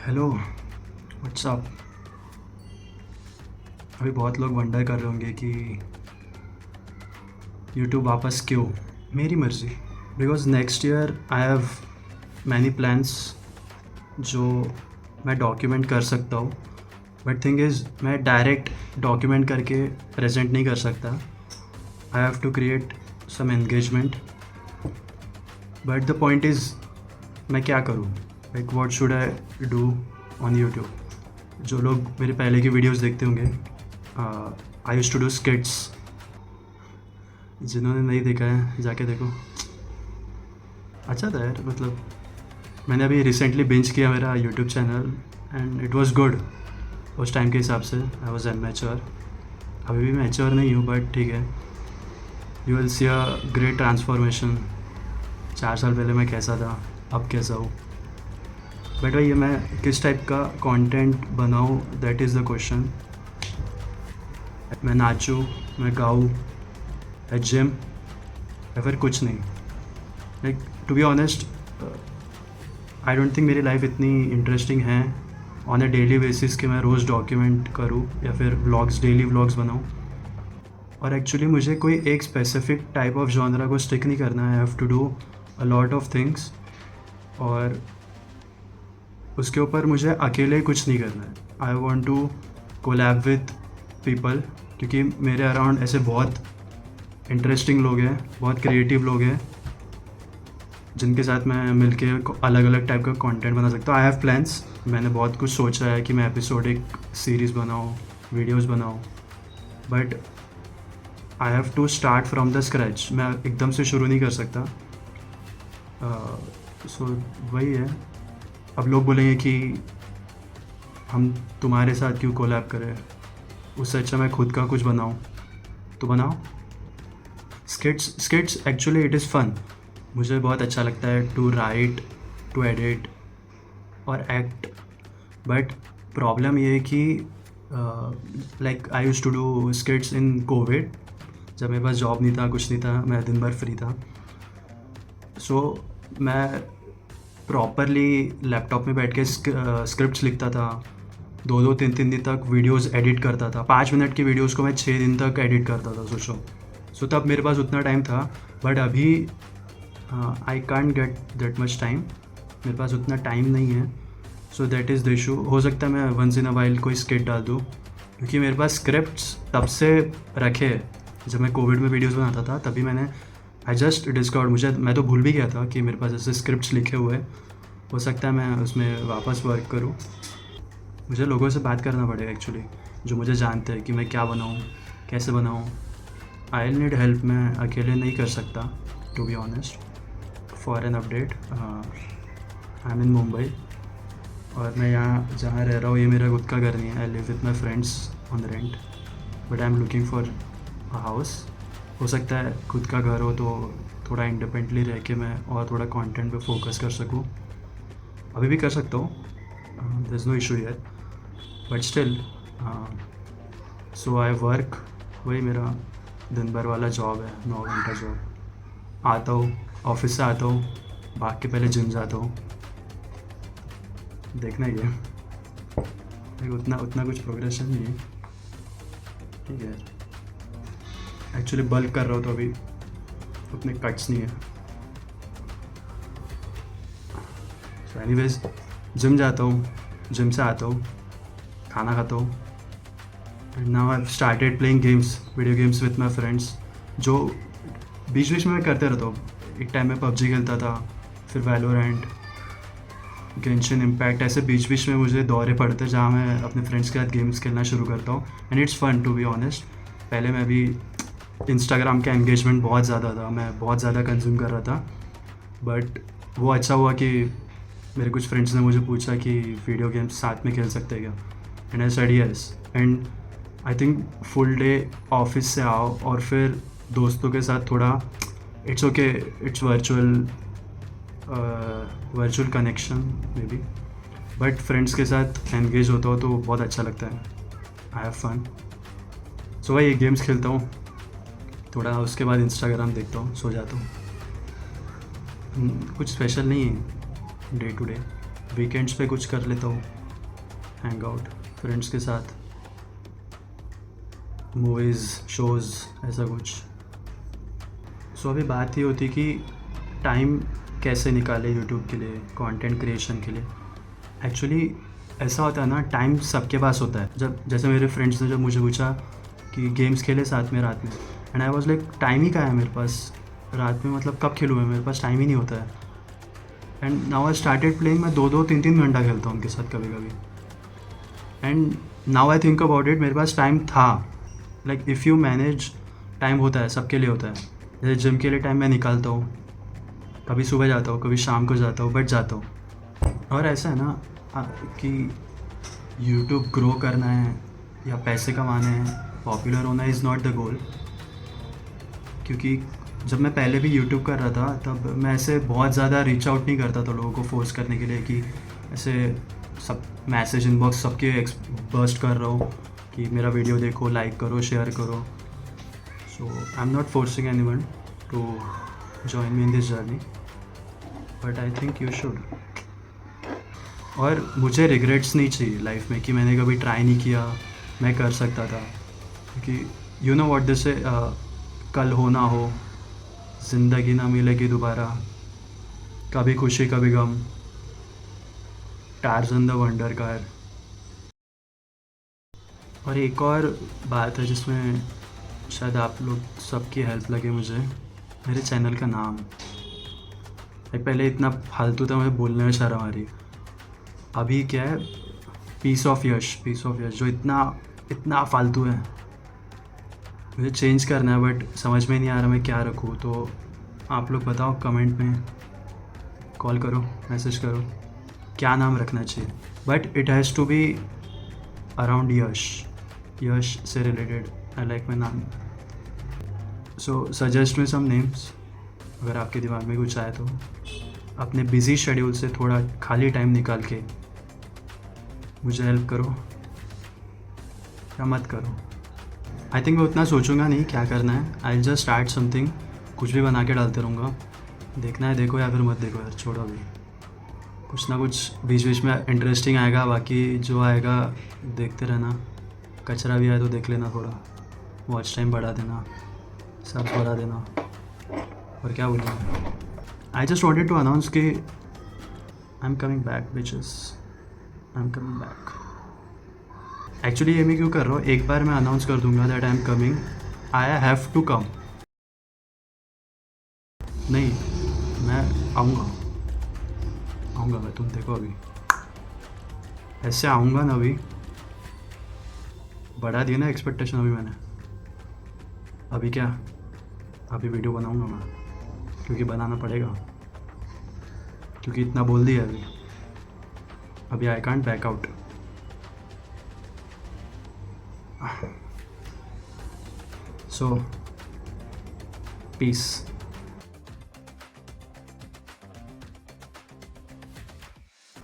Hello, WhatsApp. अभी बहुत लोग वंडर कर रहे होंगे कि यूट्यूब वापस क्यों। मेरी मर्ज़ी। Because next year I have many plans जो मैं डॉक्यूमेंट कर सकता हूँ। बट थिंग इज़ मैं डायरेक्ट डॉक्यूमेंट करके प्रेजेंट नहीं कर सकता। I have to create some engagement. But the point is मैं क्या करूँ, like what should I do on YouTube. जो लोग मेरे पहले की वीडियोस देखते होंगे, I used to do skits. जिन्होंने नहीं देखा है जाके देखो, अच्छा था यार। मतलब मैंने अभी रिसेंटली बिंज किया मेरा YouTube channel and it was good. उस टाइम के हिसाब से आई वाज मैच्योर। अभी भी मैच्योर नहीं हूँ बट ठीक है। You will see a great transformation. 4 साल पहले मैं कैसा था, अब कैसा हूँ। बट वही मैं किस टाइप का कंटेंट बनाऊँ, दैट इज़ द क्वेश्चन। मैं नाचूँ, मैं गाऊँ, या जिम, या फिर कुछ नहीं। Like to be honest, I don't think मेरी लाइफ इतनी इंटरेस्टिंग है ऑन अ डेली बेसिस कि मैं रोज़ डॉक्यूमेंट करूँ या फिर व्लॉग्स, डेली व्लॉग्स बनाऊँ। और एक्चुअली मुझे कोई एक स्पेसिफिक टाइप ऑफ जॉनरा को स्टिक नहीं करना है। I have to do a lot of things और उसके ऊपर मुझे अकेले कुछ नहीं करना है। I want to collab with people, क्योंकि मेरे अराउंड ऐसे बहुत इंटरेस्टिंग लोग हैं, बहुत क्रिएटिव लोग हैं जिनके साथ मैं मिलके अलग अलग टाइप का कंटेंट बना सकता हूँ। I have plans. मैंने बहुत कुछ सोचा है कि मैं एपिसोडिक सीरीज़ बनाऊँ, वीडियोस बनाऊँ। But I have to start from the scratch. मैं एकदम से शुरू नहीं कर सकता। सो वही है। अब लोग बोलेंगे कि हम तुम्हारे साथ क्यों कोलैब करें, उससे अच्छा मैं खुद का कुछ बनाऊँ। तो बनाओ skits actually it is fun. मुझे बहुत अच्छा लगता है टू राइट, टू एडिट और एक्ट। बट प्रॉब्लम ये है कि like I used to do skits in COVID, जब मेरे पास जॉब नहीं था, कुछ नहीं था, मैं दिन भर फ्री था। सो मैं प्रॉपरली लैपटॉप में बैठ के स्क्रिप्ट्स लिखता था। 2-2 3-3 दिन तक वीडियोस एडिट करता था। 5 मिनट की वीडियोस को मैं 6 दिन तक एडिट करता था, सोचो। सो तब मेरे पास उतना टाइम था। बट अभी I can't get that much time. मेरे पास उतना टाइम नहीं है। So that is the issue. हो सकता है मैं वंस इन अ वाइल कोई स्किट डाल दूँ, क्योंकि मेरे पास स्क्रिप्ट्स तब से रखे। जब मैं कोविड में वीडियोस बनाता था तभी मैंने आई जस्ट डिस्कवर्ड, मैं तो भूल भी गया था कि मेरे पास ऐसे स्क्रिप्ट्स लिखे हुए। हो सकता है मैं उसमें वापस वर्क करूँ। मुझे लोगों से बात करना पड़ेगा एक्चुअली, जो मुझे जानते हैं कि मैं क्या बनाऊँ, कैसे बनाऊँ। I need help. मैं अकेले नहीं कर सकता, to be honest. For an update, I am in Mumbai और मैं यहाँ जहाँ रह रहा हूँ ये मेरा खुद का घर नहीं है। I live with my friends on rent, but I am looking for a house. हो सकता है खुद का घर हो तो थोड़ा इंडिपेंडेंटली रह के मैं और थोड़ा कंटेंट पे फोकस कर सकूँ। अभी भी कर सकता हूँ, there is no issue here, but still. So I work. वही मेरा दिन भर वाला जॉब है, 9 घंटा जॉब। आता हूँ, ऑफिस से आता हूँ, भाग के पहले जिम जाता हूँ। देखना ही है, उतना उतना कुछ प्रोग्रेशन नहीं है। ठीक है, एक्चुअली बल्क कर रहा हूँ तो अभी उतने कट्स नहीं है। सो एनीवेज, जिम जाता हूँ, जिम से आता हूँ, खाना खाता हूँ, and now I started playing games, video games with my friends, जो बीच बीच में मैं करते रहता हूँ। एक टाइम में पबजी खेलता था, फिर वैलोरेंट, गेंशिन इम्पैक्ट, ऐसे बीच बीच में मुझे दौरे पड़ते हैं जहाँ मैं अपने फ्रेंड्स के साथ गेम्स खेलना शुरू करता हूँ। And it's fun, to be honest. पहले मैं भी इंस्टाग्राम का एंगेजमेंट बहुत ज़्यादा था, मैं बहुत ज़्यादा कंज्यूम कर रहा था। बट वो अच्छा हुआ कि मेरे कुछ फ्रेंड्स ने मुझे पूछा कि वीडियो गेम्स साथ में खेल सकते हैं क्या, and I said yes. And I think full day office से आओ और फिर दोस्तों के साथ थोड़ा, it's okay, it's virtual connection may be, but friends के साथ एंगेज होता हो तो बहुत अच्छा लगता है। I have fun. सो भाई ये गेम्स खेलता हूँ थोड़ा, उसके बाद इंस्टाग्राम देखता हूँ, सो जाता हूँ। कुछ स्पेशल नहीं है डे टू डे। वीकेंड्स पे कुछ कर लेता हूँ। हैंग आउट फ्रेंड्स के साथ, मूवीज़, शोज़, ऐसा कुछ। सो अभी बात ये होती कि टाइम कैसे निकाले यूट्यूब के लिए, कंटेंट क्रिएशन के लिए। एक्चुअली ऐसा होता है ना, टाइम सबके पास होता है। जब जैसे मेरे फ्रेंड्स ने जब मुझे पूछा कि गेम्स खेले साथ में रात में, and I was like time ही कहाँ है मेरे पास रात में, मतलब कब खेलूँ मैं, मेरे पास टाइम ही नहीं होता है। And now I started playing, मैं 2-2, 3-3 घंटा खेलता हूँ उनके साथ कभी कभी। And now I think about it, मेरे पास टाइम था। Like if you manage, time होता है, सबके लिए होता है। जैसे जिम के लिए टाइम मैं निकालता हूँ, कभी सुबह जाता हूँ, कभी शाम को जाता हूँ, बट जाता हूँ। और ऐसा है ना कि यूट्यूब ग्रो करना है या पैसे कमाने हैं, पॉपुलर होना इज़ नॉट द गोल। क्योंकि जब मैं पहले भी यूट्यूब कर रहा था तब मैं ऐसे बहुत ज़्यादा रीच आउट नहीं करता था लोगों को फोर्स करने के लिए कि ऐसे सब मैसेज इनबॉक्स सबके बर्स्ट कर रहा हूँ कि मेरा वीडियो देखो, लाइक करो, शेयर करो। So I am not forcing anyone to join me in this journey, but I think you should. और मुझे रिग्रेट्स नहीं चाहिए लाइफ में कि मैंने कभी ट्राई नहीं किया, मैं कर सकता था। क्योंकि यू नो व्हाट दिस, कल हो ना हो, ज़िंदगी ना मिलेगी दोबारा, कभी खुशी कभी गम, टार्ज़न द वंडर कार। और एक और बात है जिसमें शायद आप लोग सबकी हेल्प लगे मुझे, मेरे चैनल का नाम। पहले इतना फालतू था, मुझे बोलने में शर्म आ रही है। अभी क्या है, piece of Yash, piece of Yash, जो इतना इतना फालतू है। मुझे चेंज करना है बट समझ में नहीं आ रहा मैं क्या रखूँ। तो आप लोग बताओ, कमेंट में कॉल करो, मैसेज करो, क्या नाम रखना चाहिए। But it has to be around Yash, Yash से रिलेटेड। आई लाइक माई नाम। सो सजेस्ट मी सम नेम्स, अगर आपके दिमाग में कुछ आए तो। अपने बिज़ी शेड्यूल से थोड़ा खाली टाइम निकाल के मुझे हेल्प करो या मत करो। आई थिंक मैं उतना सोचूंगा नहीं क्या करना है। आई जस्ट स्टार्ट समथिंग, कुछ भी बना के डालते रहूँगा। देखना है देखो या फिर मत देखो यार, छोड़ो अभी। कुछ ना कुछ बीच बीच में इंटरेस्टिंग आएगा, बाकी जो आएगा देखते रहना। कचरा भी आए तो देख लेना, थोड़ा वॉच टाइम बढ़ा देना, सब्स बढ़ा देना। और क्या बोलूँ, I just wanted to announce कि I am coming back bitches, I am coming back. Actually ये मैं क्यों कर रहा हूँ, एक बार मैं अनाउंस कर दूंगा that I am coming, I have to come. नहीं, मैं आऊँगा मैं, तुम देखो अभी ऐसे आऊँगा ना। अभी बढ़ा दिया ना एक्सपेक्टेशन अभी मैंने। अभी क्या, अभी वीडियो बनाऊँगा मैं, क्योंकि बनाना पड़ेगा, क्योंकि इतना बोल दिया अभी I can't back out. So, peace.